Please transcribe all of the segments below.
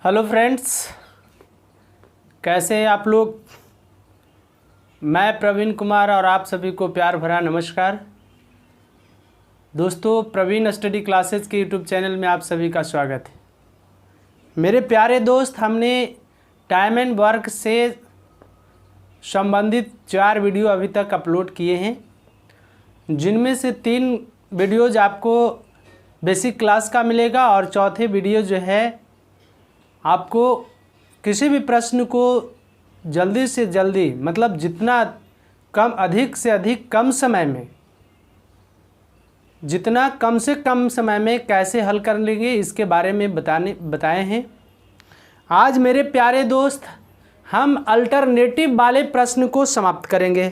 Hello friends, कैसे हैं आप लोग। मैं प्रवीण कुमार और आप सभी को प्यार भरा नमस्कार। दोस्तों, प्रवीण स्टडी क्लासेस के यूट्यूब चैनल में आप सभी का स्वागत है। मेरे प्यारे दोस्त, हमने टाइम एंड वर्क से संबंधित 4 वीडियो अभी तक अपलोड किए हैं, जिनमें से 3 वीडियोज़ आपको बेसिक क्लास का मिलेगा और चौथे वीडियो जो है आपको किसी भी प्रश्न को जल्दी से जल्दी, मतलब जितना कम अधिक से अधिक कम समय में, जितना कम से कम समय में कैसे हल कर लेंगे इसके बारे में बताए हैं। आज मेरे प्यारे दोस्त, हम अल्टरनेटिव वाले प्रश्न को समाप्त करेंगे।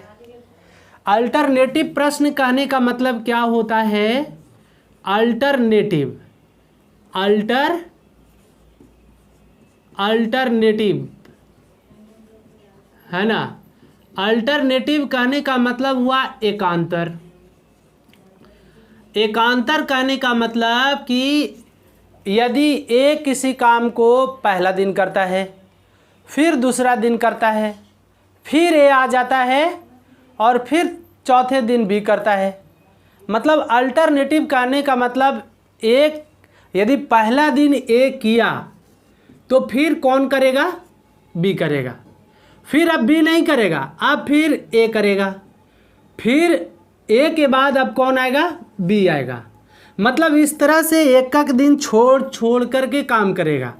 अल्टरनेटिव प्रश्न कहने का मतलब क्या होता है? अल्टरनेटिव है ना। अल्टरनेटिव कहने का मतलब हुआ एकांतर। एकांतर कहने का मतलब कि यदि ए किसी काम को पहला दिन करता है, फिर दूसरा दिन करता है, फिर ए आ जाता है और फिर चौथे दिन बी करता है। मतलब अल्टरनेटिव कहने का मतलब एक, यदि पहला दिन ए किया तो फिर कौन करेगा? बी करेगा। फिर अब बी नहीं करेगा, अब फिर ए करेगा। फिर ए के बाद अब कौन आएगा? बी आएगा। मतलब इस तरह से एक एक दिन छोड़ करके काम करेगा।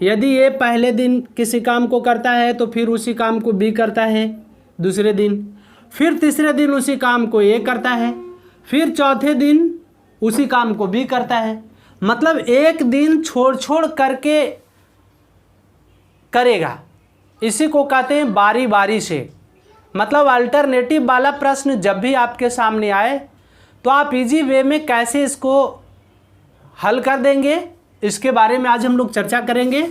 यदि ए पहले दिन किसी काम को करता है तो फिर उसी काम को बी करता है दूसरे दिन, फिर तीसरे दिन उसी काम को ए करता है, फिर चौथे दिन उसी काम को बी करता है। मतलब एक दिन छोड़ करके करेगा। इसी को कहते हैं बारी बारी से। मतलब अल्टरनेटिव वाला प्रश्न जब भी आपके सामने आए तो आप इजी वे में कैसे इसको हल कर देंगे, इसके बारे में आज हम लोग चर्चा करेंगे।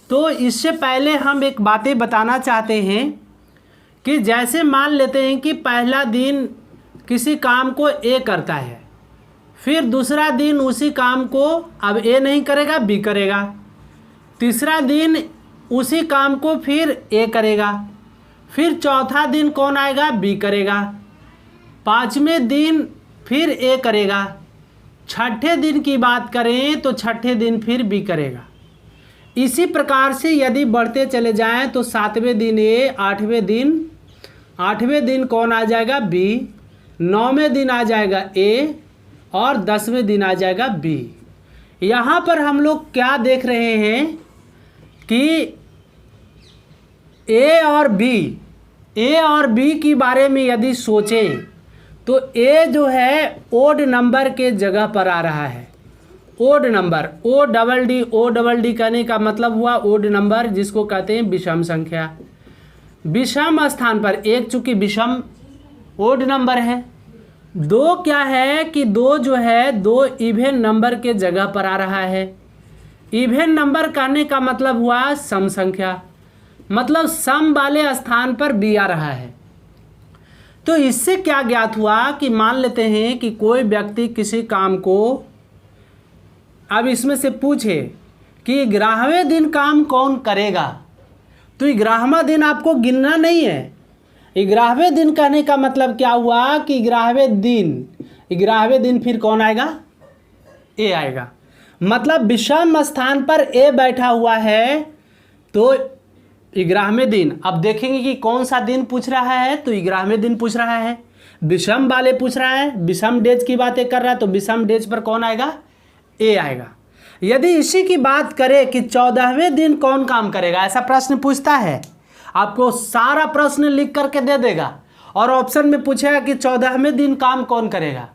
तो इससे पहले हम एक बातें बताना चाहते हैं कि जैसे मान लेते हैं कि पहला दिन किसी काम को ए करता है, फिर दूसरा दिन उसी काम को अब ए नहीं करेगा, बी करेगा। तीसरा दिन उसी काम को फिर ए करेगा, फिर चौथा दिन कौन आएगा? बी करेगा। पाँचवें दिन फिर ए करेगा। छठे दिन की बात करें तो छठे दिन फिर बी करेगा। इसी प्रकार से यदि बढ़ते चले जाएं तो 7वें दिन ए, 8वें दिन कौन आ जाएगा? बी। 9वें दिन आ जाएगा ए और 10वें दिन आ जाएगा बी। यहाँ पर हम लोग क्या देख रहे हैं कि ए और बी की बारे में यदि सोचें तो ए जो है ओड नंबर के जगह पर आ रहा है। Odd number, O double D कहने का मतलब हुआ ओड नंबर, जिसको कहते हैं विषम संख्या। विषम स्थान पर एक, चूंकि विषम ओड नंबर है। 2 क्या है कि 2 जो है 2 इवन नंबर के जगह पर आ रहा है। इवन नंबर कहने का मतलब हुआ सम संख्या, मतलब सम वाले स्थान पर बी आ रहा है। तो इससे क्या ज्ञात हुआ कि मान लेते हैं कि कोई व्यक्ति किसी काम को, अब इसमें से पूछे कि 11वें दिन काम कौन करेगा, तो 11वां दिन आपको गिनना नहीं है। 11वें दिन कहने का मतलब क्या हुआ कि 11वें दिन फिर कौन आएगा? ए आएगा। मतलब विषम स्थान पर ए बैठा हुआ है तो 11वें दिन, अब देखेंगे कि कौन सा दिन पूछ रहा है, तो 11वें दिन पूछ रहा है। विषम वाले पूछ रहा है, विषम डेज की बातें कर रहा है, तो विषम डेज पर कौन आएगा? ए आएगा। यदि इसी की बात करें कि 14वें दिन कौन काम करेगा, ऐसा प्रश्न पूछता है, आपको सारा प्रश्न लिख करके दे देगा और ऑप्शन में पूछेगा कि 14वें दिन काम कौन करेगा।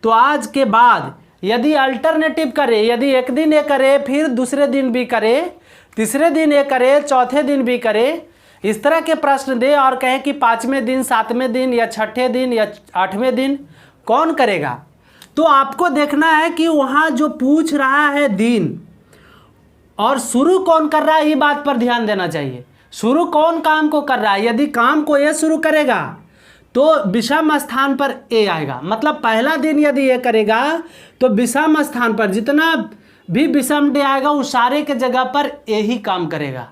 तो आज के बाद यदि अल्टरनेटिव करे, यदि एक दिन ए करे, फिर दूसरे दिन बी करे, तीसरे दिन ए करे, चौथे दिन बी करे, इस तरह के प्रश्न दे और कहें कि 5वें दिन, 7वें दिन या छठे दिन या 8वें दिन कौन करेगा, तो आपको देखना है कि वहाँ जो पूछ रहा है दिन और शुरू कौन कर रहा है, ये बात पर ध्यान देना चाहिए। शुरू कौन काम को कर रहा है? यदि काम को ए शुरू करेगा तो विषम स्थान पर ए आएगा। मतलब पहला दिन यदि ए करेगा तो विषम स्थान पर जितना भी विषम डे आएगा उस सारे के जगह पर ए ही काम करेगा।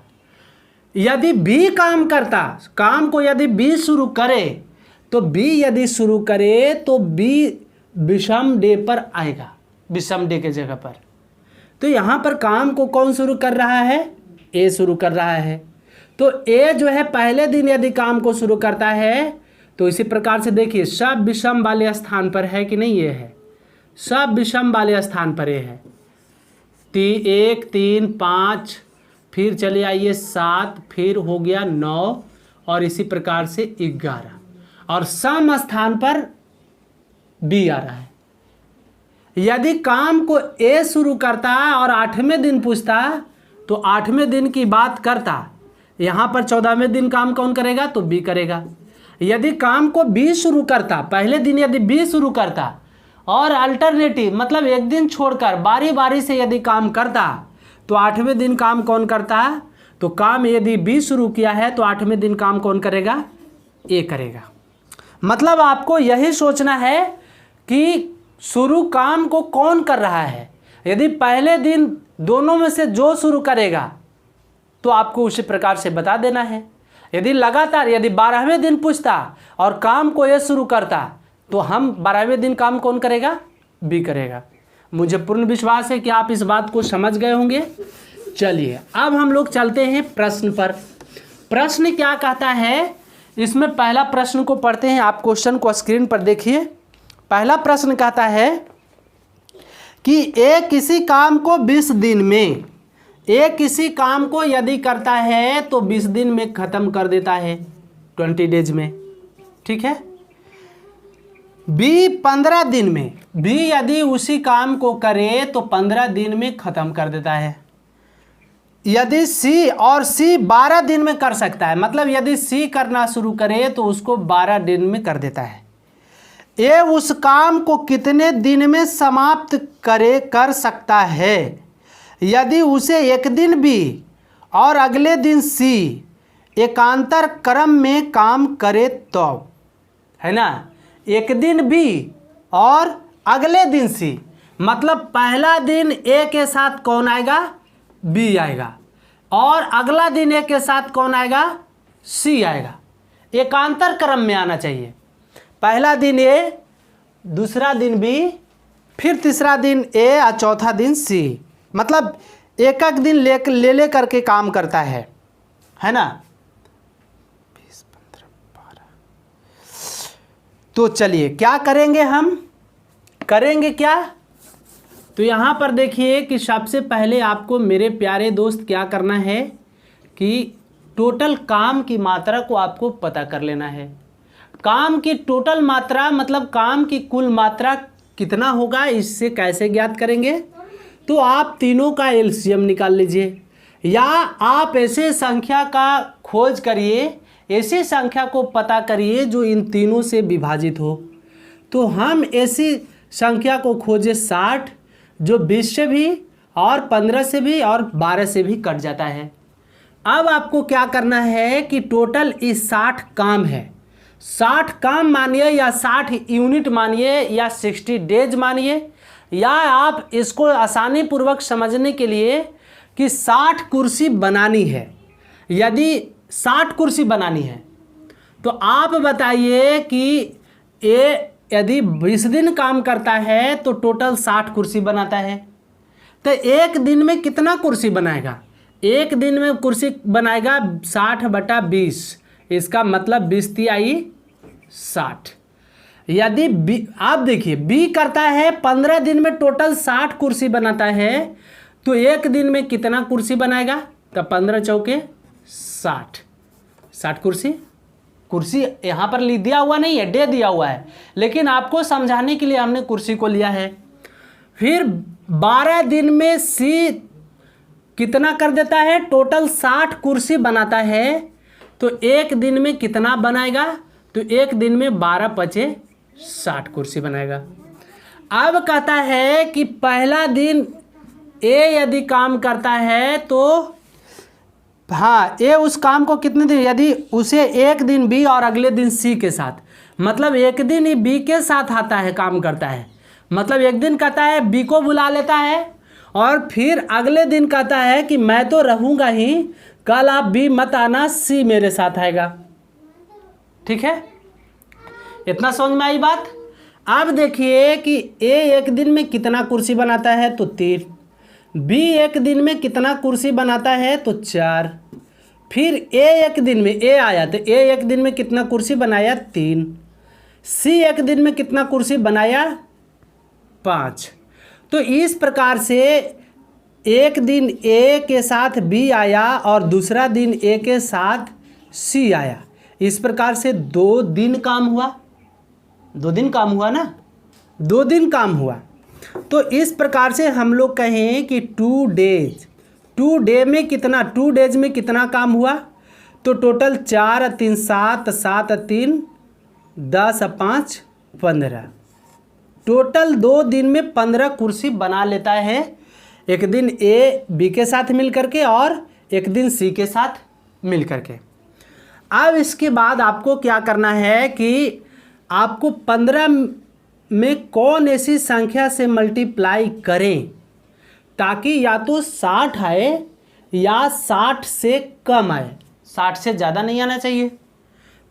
यदि बी काम करता, काम को यदि बी शुरू करे तो बी यदि शुरू करे तो बी विषम डे पर आएगा, विषम डे के जगह पर। तो यहाँ पर काम को कौन शुरू कर रहा है? ए शुरू कर रहा है। तो ए जो है पहले दिन यदि काम को शुरू करता है तो इसी प्रकार से देखिए सब विषम वाले स्थान पर है कि नहीं, ये है सब विषम वाले स्थान पर ये है। 1 3 5 फिर चले आइए 7, फिर हो गया 9 और इसी प्रकार से 11 और सम स्थान पर बी आ रहा है। यदि काम को ए शुरू करता और 8वें दिन पूछता तो 8वें दिन की बात करता, यहाँ पर 14वें दिन काम कौन करेगा? तो बी करेगा। यदि काम को बी शुरू करता, पहले दिन यदि बी शुरू करता और अल्टरनेटिव मतलब एक दिन छोड़कर बारी बारी से यदि काम करता तो 8वें दिन काम कौन करता? तो काम यदि बी शुरू किया है तो 8वें दिन काम कौन करेगा? ए करेगा। मतलब आपको यही सोचना है कि शुरू काम को कौन कर रहा है। यदि पहले दिन दोनों में से जो शुरू करेगा तो आपको उसी प्रकार से बता देना है। यदि लगातार यदि 12वें दिन पूछता और काम को ये शुरू करता तो हम 12वें दिन काम कौन करेगा? बी करेगा। मुझे पूर्ण विश्वास है कि आप इस बात को समझ गए होंगे। चलिए अब हम लोग चलते हैं प्रश्न पर। प्रश्न क्या कहता है, इसमें पहला प्रश्न को पढ़ते हैं। आप क्वेश्चन को स्क्रीन पर देखिए। पहला प्रश्न कहता है कि ए किसी काम को 20 दिन में, ए किसी काम को यदि करता है तो 20 दिन में ख़त्म कर देता है, 20 डेज में, ठीक है। बी 15 दिन में, बी यदि उसी काम को करे तो 15 दिन में ख़त्म कर देता है। यदि सी, और सी 12 दिन में कर सकता है, मतलब यदि सी करना शुरू करे तो उसको 12 दिन में कर देता है। ए उस काम को कितने दिन में समाप्त कर सकता है? यदि उसे एक दिन बी और अगले दिन सी एकांतर क्रम में काम करे तो, है ना। एक दिन बी और अगले दिन सी, मतलब पहला दिन ए के साथ कौन आएगा? बी आएगा और अगला दिन ए के साथ कौन आएगा? सी आएगा। एकांतर क्रम में आना चाहिए। पहला दिन ए, दूसरा दिन बी, फिर तीसरा दिन ए और चौथा दिन सी, मतलब एक एक दिन ले करके काम करता है ना। 20 15 12। तो चलिए क्या करेंगे, हम करेंगे क्या? तो यहाँ पर देखिए कि सबसे पहले आपको मेरे प्यारे दोस्त क्या करना है कि टोटल काम की मात्रा को आपको पता कर लेना है। काम की टोटल मात्रा मतलब काम की कुल मात्रा कितना होगा, इससे कैसे ज्ञात करेंगे? तो आप तीनों का एलसीएम निकाल लीजिए, या आप ऐसे संख्या का खोज करिए, ऐसी संख्या को पता करिए जो इन तीनों से विभाजित हो। तो हम ऐसी संख्या को खोजे 60, जो 20 से भी और 15 से भी और 12 से भी कट जाता है। अब आपको क्या करना है कि टोटल इस 60 काम है, 60 काम मानिए या 60 यूनिट मानिए या 60 डेज मानिए, या आप इसको आसानी पूर्वक समझने के लिए कि 60 कुर्सी बनानी है। यदि 60 कुर्सी बनानी है तो आप बताइए कि ये यदि 20 दिन काम करता है तो टोटल 60 कुर्सी बनाता है, तो एक दिन में कितना कुर्सी बनाएगा? एक दिन में कुर्सी बनाएगा 60/20, इसका मतलब 20 तिहाई 60। यदि बी, आप देखिए बी करता है 15 दिन में टोटल 60 कुर्सी बनाता है, तो एक दिन में कितना कुर्सी बनाएगा? तो 15 चौके 60 कुर्सी। कुर्सी यहाँ पर दिया हुआ नहीं है, डे दिया हुआ है, लेकिन आपको समझाने के लिए हमने कुर्सी को लिया है। फिर 12 दिन में सी कितना कर देता है? टोटल 60 कुर्सी बनाता है, तो एक दिन में कितना बनाएगा? तो एक दिन में 12 पचे 60 कुर्सी बनाएगा। अब कहता है कि पहला दिन ए यदि काम करता है तो हाँ, ए उस काम को कितने दिन, यदि उसे एक दिन बी और अगले दिन सी के साथ, मतलब एक दिन ही बी के साथ आता है काम करता है, मतलब एक दिन कहता है बी को बुला लेता है और फिर अगले दिन कहता है कि मैं तो रहूँगा ही, कल आप बी मत आना, सी मेरे साथ आएगा। ठीक है, इतना समझ में आई बात। अब देखिए कि ए एक दिन में कितना कुर्सी बनाता है, तो 3। बी एक दिन में कितना कुर्सी बनाता है, तो 4। फिर ए एक दिन में, ए आया तो ए एक दिन में कितना कुर्सी बनाया, 3। सी एक दिन में कितना कुर्सी बनाया, 5। तो इस प्रकार से एक दिन ए के साथ बी आया और दूसरा दिन ए के साथ सी आया। इस प्रकार से 2 दिन काम हुआ, 2 दिन काम हुआ ना, 2 दिन काम हुआ। तो इस प्रकार से हम लोग कहें कि 2 डेज, 2 डेज में कितना काम हुआ, तो टोटल 4 3 7, 7 3 10 5 15, टोटल 2 दिन में 15 कुर्सी बना लेता है। एक दिन ए बी के साथ मिल करके और एक दिन सी के साथ मिल करके। अब इसके बाद आपको क्या करना है कि आपको 15 में कौन ऐसी संख्या से मल्टीप्लाई करें ताकि या तो 60 आए या 60 से कम आए, 60 से ज़्यादा नहीं आना चाहिए।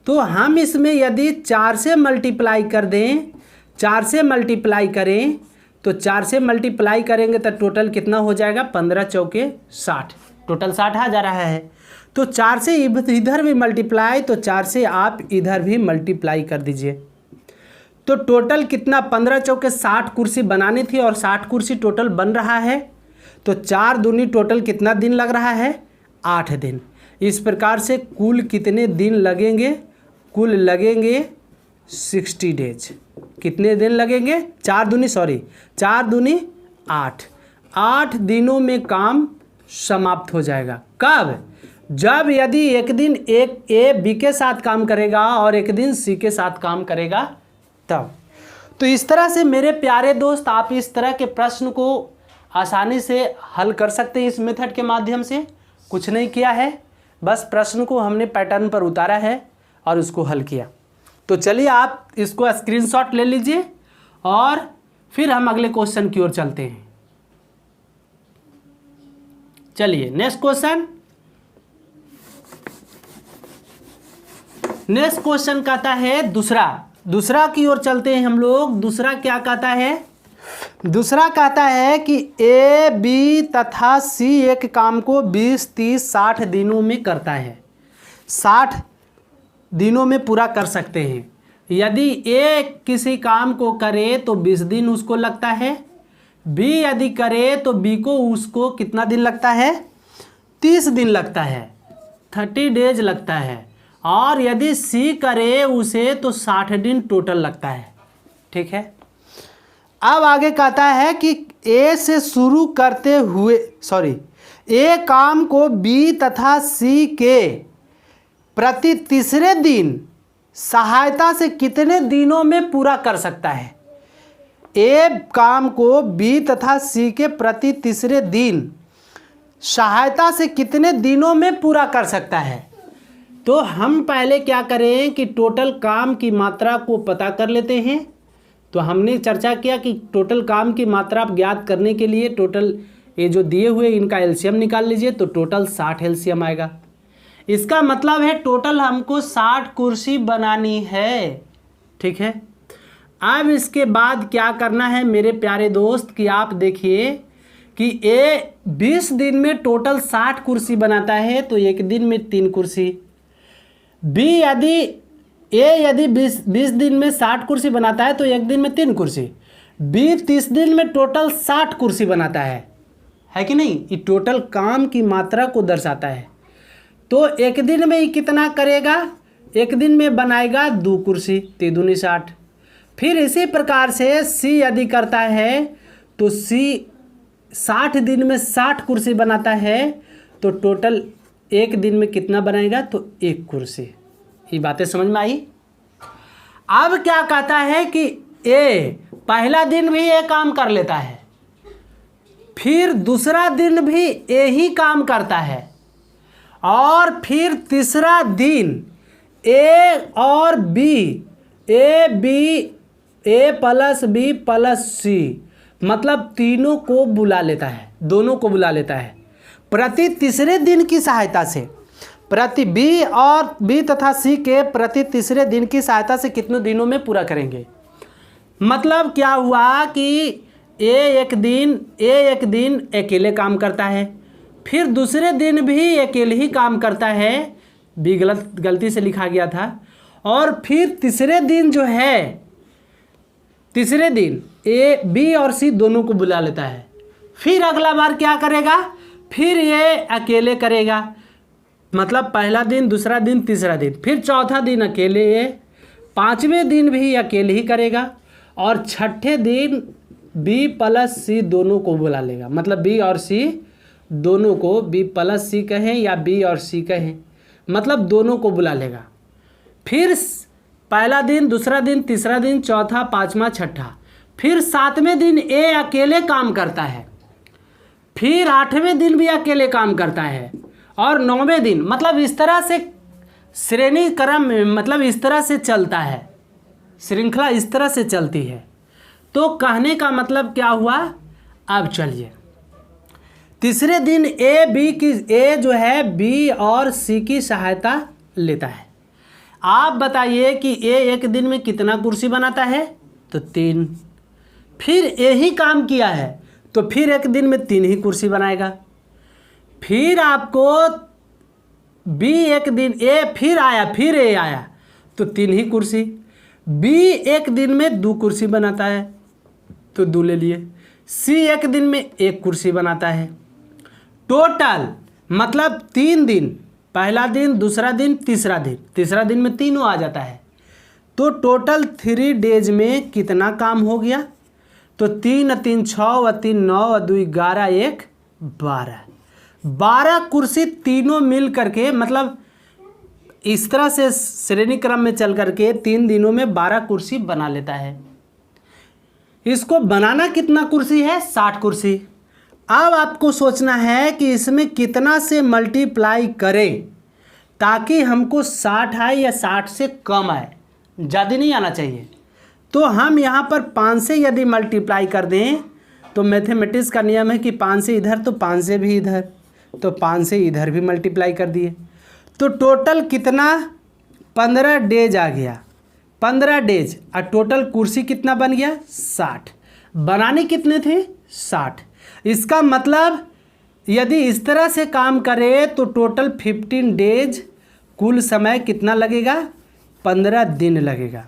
तो हम इसमें यदि 4 से मल्टीप्लाई कर दें, 4 से मल्टीप्लाई करें, तो 4 से मल्टीप्लाई करेंगे तो टोटल कितना हो जाएगा, 15 चौके 60, टोटल 60 आ जा रहा है। तो 4 से इधर भी मल्टीप्लाई, तो 4 से आप इधर भी मल्टीप्लाई कर दीजिए। तो टोटल कितना, 15 चौके 60 कुर्सी बनानी थी और 60 कुर्सी टोटल बन रहा है। तो 4 दूनी टोटल कितना दिन लग रहा है, 8 दिन। इस प्रकार से कुल कितने दिन लगेंगे, कुल लगेंगे 60 डेज। कितने दिन लगेंगे, 4 दूनी 8 दिनों में काम समाप्त हो जाएगा। कब, जब यदि एक दिन एक ए बी के साथ काम करेगा और एक दिन सी के साथ काम करेगा तब। तो इस तरह से मेरे प्यारे दोस्त आप इस तरह के प्रश्न को आसानी से हल कर सकते हैं इस मेथड के माध्यम से। कुछ नहीं किया है, बस प्रश्न को हमने पैटर्न पर उतारा है और उसको हल किया। तो चलिए आप इसको स्क्रीनशॉट ले लीजिए और फिर हम अगले क्वेश्चन की ओर चलते हैं। चलिए नेक्स्ट क्वेश्चन कहता है दूसरा की ओर चलते हैं हम लोग। दूसरा क्या कहता है, दूसरा कहता है कि ए बी तथा सी एक काम को 20 30 60 दिनों में करता है, 60 दिनों में पूरा कर सकते हैं। यदि ए किसी काम को करे तो 20 दिन उसको लगता है, बी यदि करे तो बी को उसको कितना दिन लगता है, 30 दिन लगता है, 30 डेज लगता है। और यदि सी करे उसे तो 60 दिन टोटल लगता है। ठीक है, अब आगे कहता है कि ए से शुरू करते हुए ए काम को बी तथा सी के प्रति तीसरे दिन सहायता से कितने दिनों में पूरा कर सकता है। ए काम को बी तथा सी के प्रति तीसरे दिन सहायता से कितने दिनों में पूरा कर सकता है। तो हम पहले क्या करें कि टोटल काम की मात्रा को पता कर लेते हैं। तो हमने चर्चा किया कि टोटल काम की मात्रा ज्ञात करने के लिए टोटल ये जो दिए हुए इनका एलसीएम निकाल लीजिए, तो टोटल 60 एलसीएम आएगा। इसका मतलब है टोटल हमको 60 कुर्सी बनानी है। ठीक है, अब इसके बाद क्या करना है मेरे प्यारे दोस्त कि आप देखिए कि ए 20 दिन में टोटल 60 कुर्सी बनाता है तो एक दिन में 3 कुर्सी। बी यदि 20 दिन में 60 कुर्सी बनाता है तो एक दिन में 3 कुर्सी। बी 30 दिन में टोटल 60 कुर्सी बनाता है कि नहीं। ये टोटल काम की मात्रा को दर्शाता है। तो एक दिन में ये कितना करेगा, एक दिन में बनाएगा 2 कुर्सी, 3 दूनी 60। फिर इसी प्रकार से सी यदि करता है तो सी 60 दिन में 60 कुर्सी बनाता है तो टोटल एक दिन में कितना बनाएगा, तो 1 कुर्सी। ये बातें समझ में आई। अब क्या कहता है कि ए पहला दिन भी ये काम कर लेता है, फिर दूसरा दिन भी यही काम करता है, और फिर तीसरा दिन ए और बी, ए प्लस बी प्लस सी मतलब तीनों को बुला लेता है, दोनों को बुला लेता है प्रति तीसरे दिन की सहायता से। प्रति बी तथा सी के प्रति तीसरे दिन की सहायता से कितने दिनों में पूरा करेंगे। मतलब क्या हुआ कि ए एक दिन अकेले काम करता है, फिर दूसरे दिन भी अकेले ही काम करता है, बी गलती से लिखा गया था। और फिर तीसरे दिन जो है, तीसरे दिन ए बी और सी दोनों को बुला लेता है। फिर अगला बार क्या करेगा, फिर ये अकेले करेगा, मतलब पहला दिन, दूसरा दिन, तीसरा दिन, फिर चौथा दिन अकेले, ये पाँचवें दिन भी अकेले ही करेगा, और छठे दिन बी प्लस सी दोनों को बुला लेगा। मतलब बी और सी दोनों को, बी प्लस सी कहें या बी और सी कहें, मतलब दोनों को बुला लेगा। फिर पहला दिन, दूसरा दिन, तीसरा दिन, चौथा, पाँचवा, छठा, फिर सातवें दिन ए अकेले काम करता है, फिर आठवें दिन भी अकेले काम करता है, और नौवें दिन, मतलब इस तरह से श्रेणी क्रम, मतलब इस तरह से चलता है, श्रृंखला इस तरह से चलती है। तो कहने का मतलब क्या हुआ, अब चलिए तीसरे दिन ए जो है बी और सी की सहायता लेता है। आप बताइए कि ए एक दिन में कितना कुर्सी बनाता है, तो 3। फिर ए ही काम किया है तो फिर एक दिन में 3 ही कुर्सी बनाएगा। फिर आपको बी एक दिन फिर ए आया तो 3 ही कुर्सी। बी एक दिन में 2 कुर्सी बनाता है तो 2 ले लिए। सी एक दिन में 1 कुर्सी बनाता है। टोटल मतलब 3 दिन, पहला दिन, दूसरा दिन, तीसरा दिन में तीनों आ जाता है। तो टोटल 3 डेज में कितना काम हो गया, तो 3 3 6 3 9 2 11 1 12 कुर्सी तीनों मिल करके, मतलब इस तरह से श्रेणी क्रम में चल करके 3 दिनों में 12 कुर्सी बना लेता है। इसको बनाना कितना कुर्सी है, 60 कुर्सी। अब आपको सोचना है कि इसमें कितना से मल्टीप्लाई करें ताकि हमको 60 आए या 60 से कम आए, ज़्यादा नहीं आना चाहिए। तो हम यहाँ पर 5 से यदि मल्टीप्लाई कर दें तो मैथमेटिक्स का नियम है कि 5 से इधर तो 5 से भी इधर, तो 5 से इधर भी मल्टीप्लाई कर दिए। तो टोटल कितना, 15 डेज आ गया, 15 डेज। और टोटल कुर्सी कितना बन गया, 60। बनाने कितने थे, 60। इसका मतलब यदि इस तरह से काम करें तो टोटल 15 डेज, कुल समय कितना लगेगा, 15 दिन लगेगा।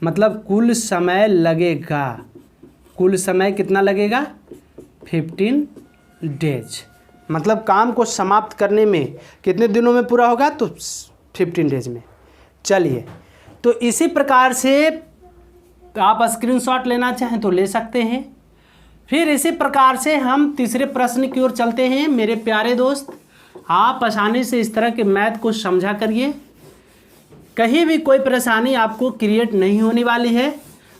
मतलब कुल समय लगेगा, कुल समय कितना लगेगा, 15 डेज। मतलब काम को समाप्त करने में कितने दिनों में पूरा होगा, तो 15 डेज में। चलिए, तो इसी प्रकार से आप स्क्रीनशॉट लेना चाहें तो ले सकते हैं। फिर इसी प्रकार से हम तीसरे प्रश्न की ओर चलते हैं। मेरे प्यारे दोस्त, आप आसानी से इस तरह के मैथ को समझा करिए, कहीं भी कोई परेशानी आपको क्रिएट नहीं होने वाली है।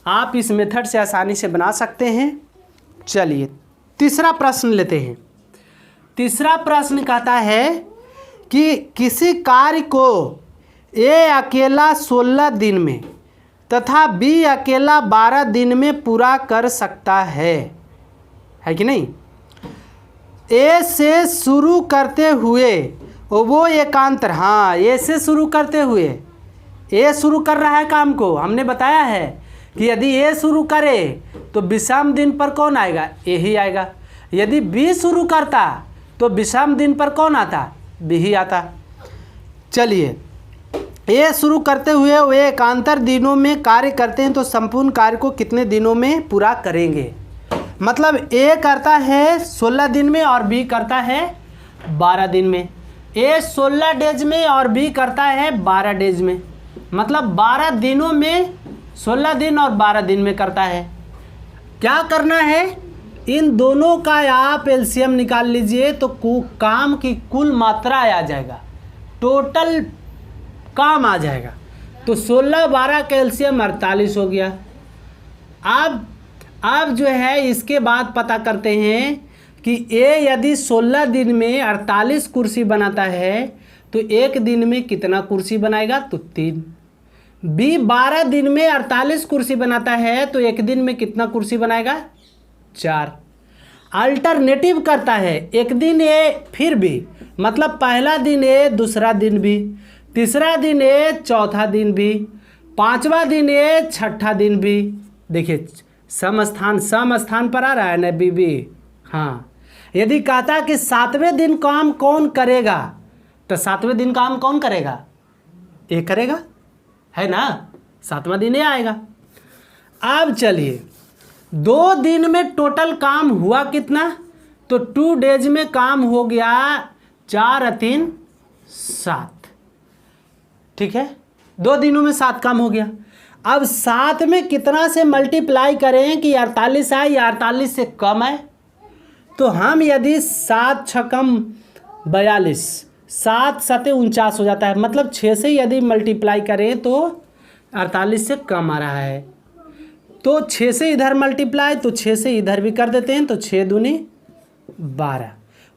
आप इस मेथड से आसानी से बना सकते हैं। चलिए तीसरा प्रश्न लेते हैं। तीसरा प्रश्न कहता है कि किसी कार्य को ए अकेला 16 दिन में तथा बी अकेला 12 दिन में पूरा कर सकता है कि नहीं। ए से शुरू करते हुए वो एकांतर, हाँ ए से शुरू करते हुए, ए शुरू कर रहा है काम को। हमने बताया है कि यदि ए शुरू करे तो विषम दिन पर कौन आएगा, ए ही आएगा। यदि बी शुरू करता तो विषम दिन पर कौन आता, बी ही आता। चलिए, ए शुरू करते हुए वे एकांतर दिनों में कार्य करते हैं तो संपूर्ण कार्य को कितने दिनों में पूरा करेंगे। मतलब ए करता है 16 दिन में और बी करता है 12 दिन में। ए 16 डेज में और बी करता है 12 डेज में। मतलब 12 दिनों में, 16 दिन और 12 दिन में करता है। क्या करना है, इन दोनों का आप एलसीएम निकाल लीजिए तो काम की कुल मात्रा आ जाएगा, टोटल काम आ जाएगा। तो 16 12 का एलसीएम 48 हो गया। अब जो है इसके बाद पता करते हैं कि ए यदि 16 दिन में 48 कुर्सी बनाता है तो एक दिन में कितना कुर्सी बनाएगा, तो 3। बी 12 दिन में 48 कुर्सी बनाता है तो एक दिन में कितना कुर्सी बनाएगा, 4। अल्टरनेटिव करता है, एक दिन ए फिर बी, मतलब पहला दिन ए दूसरा दिन बी, तीसरा दिन ए चौथा दिन बी, पांचवा दिन ए छठा दिन बी। देखिए सम स्थान पर आ रहा है ना बी बी। हाँ, यदि कहता कि 7वें दिन काम कौन करेगा, तो 7वें दिन काम कौन करेगा? ए करेगा, है ना, 7वां दिन ए आएगा। अब चलिए 2 दिन में टोटल काम हुआ कितना? तो 2 डेज में काम हो गया 4 और 3 7। ठीक है, 2 दिनों में 7 काम हो गया। अब 7 में कितना से मल्टीप्लाई करें कि 48 आए या 48 से कम आए? तो हम यदि 7 छकम 42, 7 सते 49 हो जाता है, मतलब 6 से यदि मल्टीप्लाई करें तो 48 से कम आ रहा है। तो 6 से इधर मल्टीप्लाई, तो 6 से इधर भी कर देते हैं, तो 6 दूनी 12।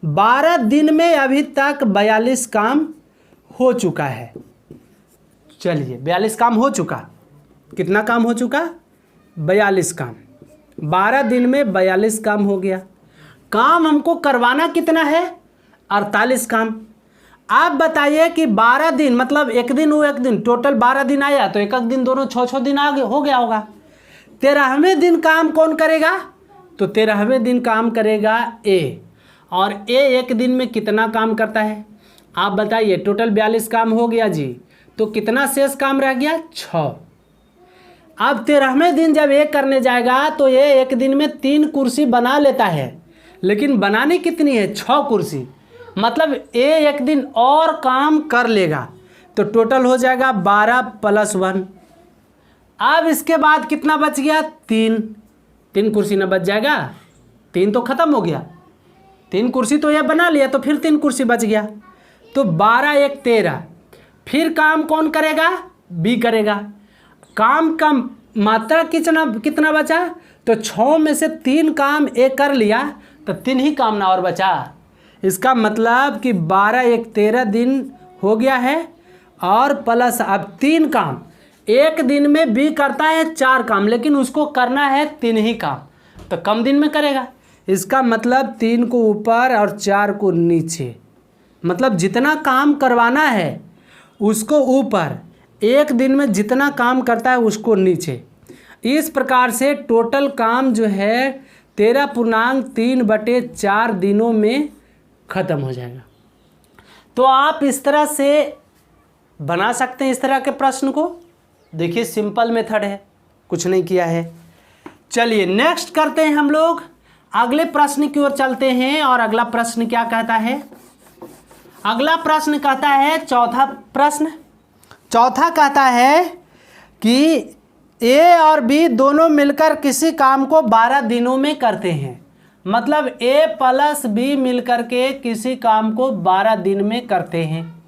12 दिन में अभी तक 42 काम हो चुका है। चलिए 42 काम हो चुका। कितना काम हो चुका? 42 काम। 12 दिन में 42 काम हो गया। काम हमको करवाना कितना है? 48 काम। आप बताइए कि 12 दिन मतलब एक दिन वो एक दिन, टोटल 12 दिन आया, तो एक एक दिन दोनों 6-6 दिन आगे हो गया होगा। 13वें दिन काम कौन करेगा? तो 13वें दिन काम करेगा ए। और ए एक दिन में कितना काम करता है? आप बताइए। टोटल 42 काम हो गया जी, तो कितना शेष काम रह गया? 6। अब 13वें दिन जब ए करने जाएगा तो ये एक दिन में 3 कुर्सी बना लेता है, लेकिन बनानी कितनी है? 6 कुर्सी। मतलब ए एक दिन और काम कर लेगा, तो टोटल हो जाएगा 12 + 1। अब इसके बाद कितना बच गया? 3 कुर्सी ना बच जाएगा? 3 तो ख़त्म हो गया। 3 कुर्सी तो ये बना लिया, तो फिर 3 कुर्सी बच गया। तो 12 × 1 = 13। फिर काम कौन करेगा? बी करेगा। काम का मात्रा कितना बचा? तो 6 में से 3 काम ए कर लिया, तो 3 ही काम ना और बचा। इसका मतलब कि 12 × 1 = 13 दिन हो गया है, और प्लस अब 3 काम। एक दिन में बी करता है 4 काम, लेकिन उसको करना है 3 ही काम, तो कम दिन में करेगा। इसका मतलब 3 को ऊपर और 4 को नीचे, मतलब जितना काम करवाना है उसको ऊपर, एक दिन में जितना काम करता है उसको नीचे। इस प्रकार से टोटल काम जो है 13.3/4 दिनों में ख़त्म हो जाएगा। तो आप इस तरह से बना सकते हैं इस तरह के प्रश्न को। देखिए सिंपल मेथड है, कुछ नहीं किया है। चलिए नेक्स्ट करते हैं हम लोग, अगले प्रश्न की ओर चलते हैं। और अगला प्रश्न क्या कहता है? अगला प्रश्न कहता है, चौथा प्रश्न। चौथा कहता है कि ए और बी दोनों मिलकर किसी काम को 12 दिनों में करते हैं। मतलब ए + बी मिलकर के किसी काम को 12 दिन में करते हैं।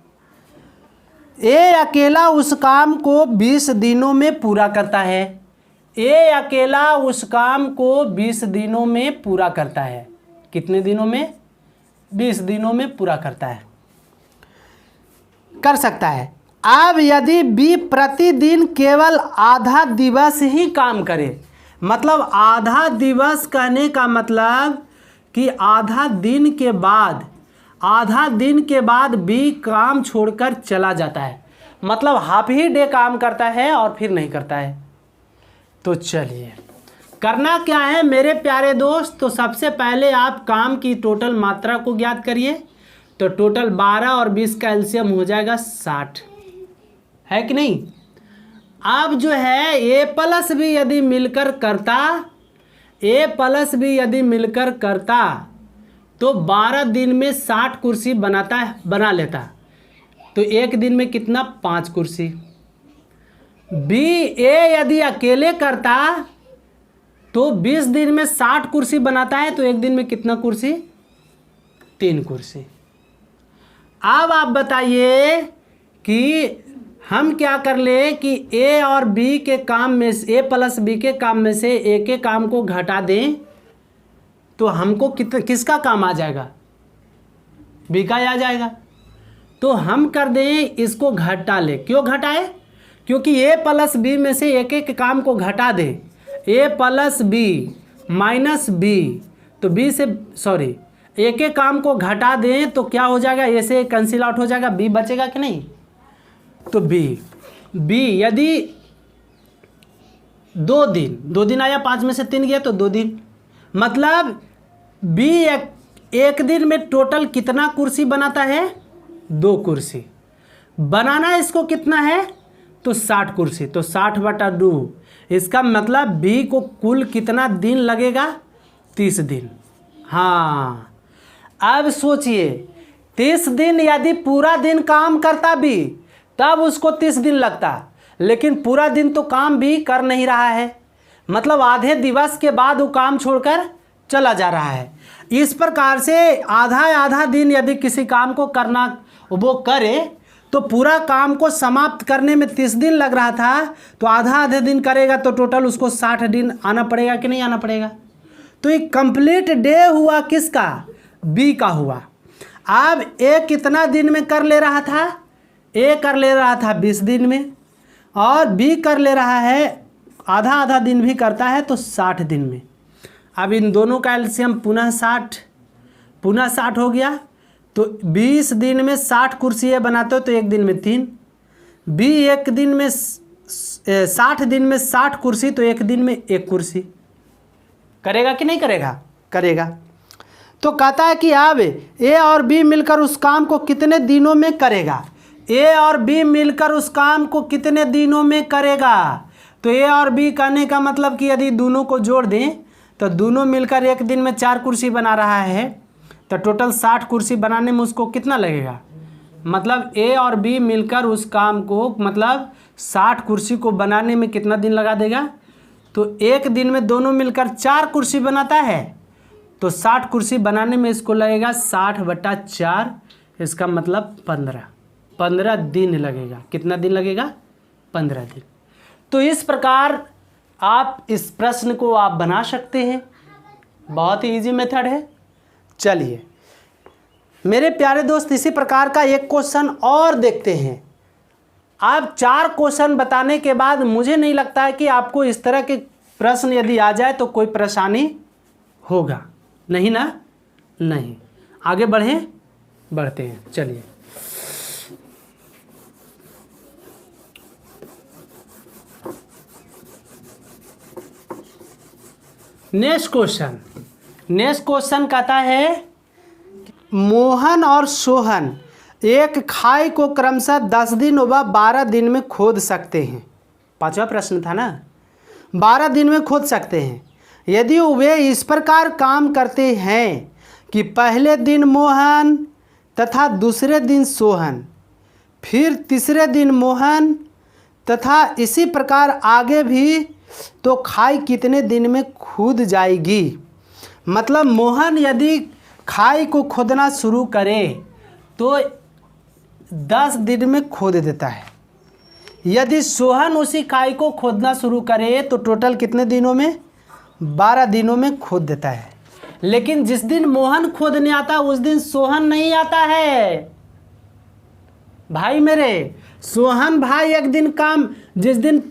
ए अकेला उस काम को 20 दिनों में पूरा करता है। ए अकेला उस काम को 20 दिनों में पूरा करता है। कितने दिनों में? 20 दिनों में पूरा करता है, कर सकता है। अब यदि बी प्रतिदिन केवल आधा दिवस ही काम करे, मतलब आधा दिवस कहने का मतलब कि आधा दिन के बाद बी काम छोड़कर चला जाता है, मतलब हाफ ही डे काम करता है और फिर नहीं करता है। तो चलिए करना क्या है मेरे प्यारे दोस्त? तो सबसे पहले आप काम की टोटल मात्रा को ज्ञात करिए। तो टोटल 12 और 20 का एलसीएम हो जाएगा 60, है कि नहीं? अब जो है ए + बी यदि मिलकर करता तो 12 दिन में 60 कुर्सी बना लेता। तो एक दिन में कितना? 5 कुर्सी। बी ए यदि अकेले करता तो 20 दिन में 60 कुर्सी बनाता है, तो एक दिन में कितना कुर्सी? 3 कुर्सी। अब आप बताइए कि हम क्या कर ले कि ए और बी के काम में से, ए + बी के काम में से ए के काम को घटा दें, तो हमको किसका काम आ जाएगा? बी का आ जाएगा। तो हम कर दें इसको घटा ले। क्यों घटाए? क्योंकि ए + बी में से एक काम को घटा दें। ए + बी माइनस बी, तो बी से सॉरी एक एक काम को घटा दें तो क्या हो जाएगा, ए से कैंसिल आउट हो जाएगा, बी बचेगा कि नहीं। तो बी यदि 2 दिन आया, 5 में से 3 गया तो 2 दिन, मतलब बी एक दिन में टोटल कितना कुर्सी बनाता है, 2 कुर्सी बनाना। इसको कितना है तो 60 कुर्सी, तो 60/2, इसका मतलब बी को कुल कितना दिन लगेगा, 30 दिन। हाँ, अब सोचिए 30 दिन यदि पूरा दिन काम करता बी तब उसको 30 दिन लगता, लेकिन पूरा दिन तो काम भी कर नहीं रहा है, मतलब आधे दिवस के बाद वो काम छोड़कर चला जा रहा है। इस प्रकार से आधा दिन यदि किसी काम को करना वो करे तो पूरा काम को समाप्त करने में 30 दिन लग रहा था, तो आधे दिन करेगा तो टोटल उसको 60 दिन आना पड़ेगा कि नहीं आना पड़ेगा। तो ये कंप्लीट डे हुआ किसका, बी का हुआ। अब ए कितना दिन में कर ले रहा था, ए कर ले रहा था 20 दिन में, और बी कर ले रहा है आधा दिन भी करता है तो 60 दिन में। अब इन दोनों का एलसीएम पुनः 60 हो गया, तो 20 दिन में 60 कुर्सी ये बनाते हो तो एक दिन में 3, बी एक दिन में 60 दिन में 60 कुर्सी तो एक दिन में 1 कुर्सी करेगा कि नहीं करेगा, करेगा। तो कहता है कि अब ए और बी मिलकर उस काम को कितने दिनों में करेगा, ए और बी मिलकर उस काम को कितने दिनों में करेगा। तो ए और बी कहने का मतलब कि यदि दोनों को जोड़ दें तो दोनों मिलकर एक दिन में 4 कुर्सी बना रहा है, तो टोटल 60 कुर्सी बनाने में उसको कितना लगेगा, मतलब ए और बी मिलकर उस काम को मतलब 60 कुर्सी को बनाने में कितना दिन लगा देगा। तो एक दिन में दोनों मिलकर 4 कुर्सी बनाता है, तो 60 कुर्सी बनाने में इसको लगेगा 60/4, इसका मतलब 15 दिन लगेगा। कितना दिन लगेगा, 15 दिन। तो इस प्रकार आप इस प्रश्न को आप बना सकते हैं, बहुत ही इजी मेथड है। चलिए मेरे प्यारे दोस्त, इसी प्रकार का एक क्वेश्चन और देखते हैं। आप 4 क्वेश्चन बताने के बाद मुझे नहीं लगता है कि आपको इस तरह के प्रश्न यदि आ जाए तो कोई परेशानी होगा, नहीं ना, नहीं। आगे बढ़ते हैं। चलिए नेक्स्ट क्वेश्चन कहता है मोहन और सोहन एक खाई को क्रमशः 10 दिन व 12 दिन में खोद सकते हैं। 5वां प्रश्न था ना, 12 दिन में खोद सकते हैं। यदि वे इस प्रकार काम करते हैं कि पहले दिन मोहन तथा दूसरे दिन सोहन, फिर तीसरे दिन मोहन तथा इसी प्रकार आगे भी, तो खाई कितने दिन में खोद जाएगी। मतलब मोहन यदि खाई को खोदना शुरू करे तो 10 दिन में खोद देता है, यदि सोहन उसी खाई को खोदना शुरू करे तो टोटल कितने दिनों में, 12 दिनों में खोद देता है। लेकिन जिस दिन मोहन खोदने आता उस दिन सोहन नहीं आता है भाई मेरे। सोहन भाई एक दिन काम, जिस दिन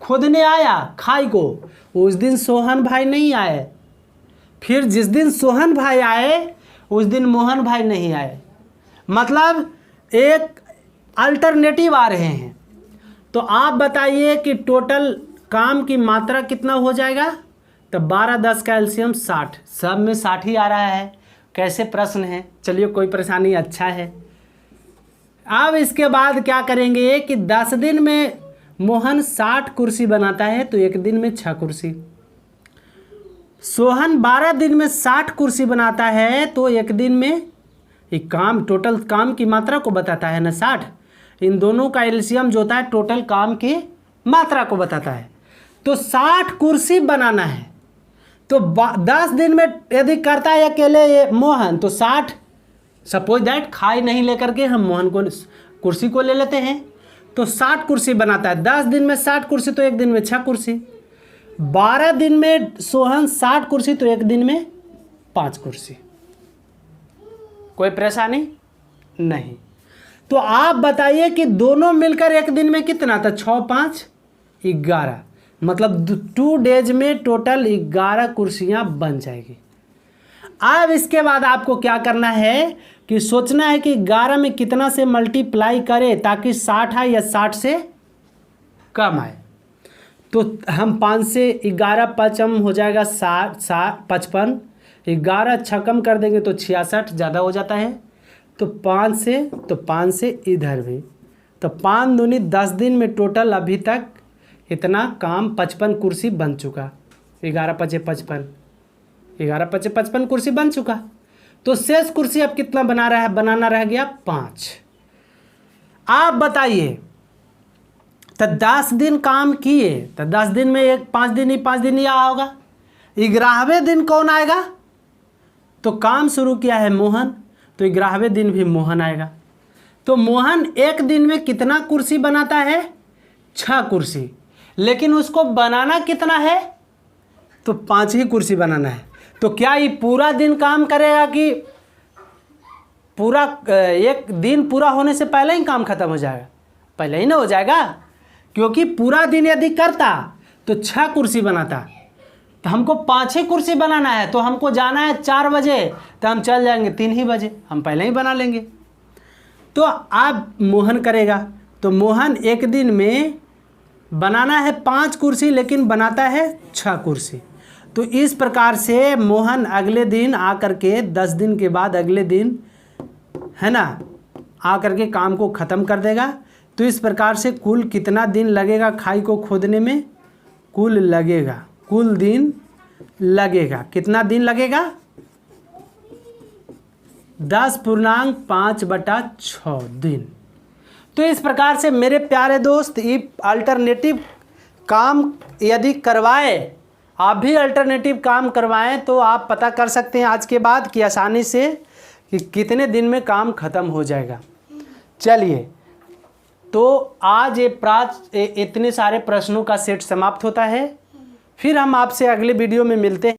खोदने आया खाई को उस दिन सोहन भाई नहीं आए, फिर जिस दिन सोहन भाई आए उस दिन मोहन भाई नहीं आए, मतलब एक अल्टरनेटिव आ रहे हैं। तो आप बताइए कि टोटल काम की मात्रा कितना हो जाएगा। तो 12 10 का एलसीएम 60, सब में 60 ही आ रहा है। कैसे प्रश्न है, चलिए कोई परेशानी, अच्छा है। अब इसके बाद क्या करेंगे कि 10 दिन में मोहन 60 कुर्सी बनाता है तो एक दिन में 6 कुर्सी, सोहन 12 दिन में 60 कुर्सी बनाता है तो एक दिन में, एक काम टोटल काम की मात्रा को बताता है ना 60, इन दोनों का एलसीएम जो होता है टोटल काम की मात्रा को बताता है। तो 60 कुर्सी बनाना है, तो 10 दिन में यदि करता है अकेले ये मोहन तो 60, सपोज दैट खाई नहीं लेकर के हम मोहन को कुर्सी को ले लेते हैं, तो 60 कुर्सी बनाता है। 10 दिन में 60 कुर्सी तो एक दिन में 6 कुर्सी, 12 दिन में सोहन 60 कुर्सी तो एक दिन में 5 कुर्सी। कोई परेशानी नहीं। तो आप बताइए कि दोनों मिलकर एक दिन में कितना था, 6 5 11, मतलब 2 डेज में टोटल 11 कुर्सियां बन जाएगी। अब इसके बाद आपको क्या करना है कि सोचना है कि 11 में कितना से मल्टीप्लाई करें ताकि 60 आए या 60 से कम आए। तो हम 5 से 11 पचम हो जाएगा 55, 11 छकम कर देंगे तो 66 ज़्यादा हो जाता है। तो 5 से इधर भी, तो 5 दूनी 10 दिन में टोटल अभी तक इतना काम 55 कुर्सी बन चुका। 11 पचे 55, 11 पचे 55 कुर्सी बन चुका। तो शेष कुर्सी अब कितना बनाना रह गया 5। आप बताइए, तो 10 दिन काम किए तो 10 दिन में 5 दिन ही आया होगा। 11वें दिन कौन आएगा? तो काम शुरू किया है मोहन, तो 11वें दिन भी मोहन आएगा। तो मोहन एक दिन में कितना कुर्सी बनाता है? 6 कुर्सी। लेकिन उसको बनाना कितना है? तो 5 ही कुर्सी बनाना है। तो क्या ये पूरा दिन काम करेगा कि पूरा एक दिन पूरा होने से पहले ही काम खत्म हो जाएगा? पहले ही ना हो जाएगा, क्योंकि पूरा दिन यदि करता तो 6 कुर्सी बनाता। तो हमको 5 ही कुर्सी बनाना है, तो हमको जाना है 4 बजे, तो हम चल जाएंगे 3 ही बजे, हम पहले ही बना लेंगे। तो अब मोहन करेगा, तो मोहन एक दिन में बनाना है 5 कुर्सी लेकिन बनाता है 6 कुर्सी। तो इस प्रकार से मोहन अगले दिन आकर के 10 दिन के बाद अगले दिन, है ना, आकर के काम को ख़त्म कर देगा। तो इस प्रकार से कुल कितना दिन लगेगा खाई को खोदने में? कुल दिन लगेगा कितना दिन लगेगा? 10.5/6 दिन। तो इस प्रकार से मेरे प्यारे दोस्त, ये अल्टरनेटिव काम यदि करवाए, आप भी अल्टरनेटिव काम करवाएं तो आप पता कर सकते हैं आज के बाद कि आसानी से कि कितने दिन में काम ख़त्म हो जाएगा। चलिए, तो आज इतने सारे प्रश्नों का सेट समाप्त होता है। फिर हम आपसे अगले वीडियो में मिलते हैं।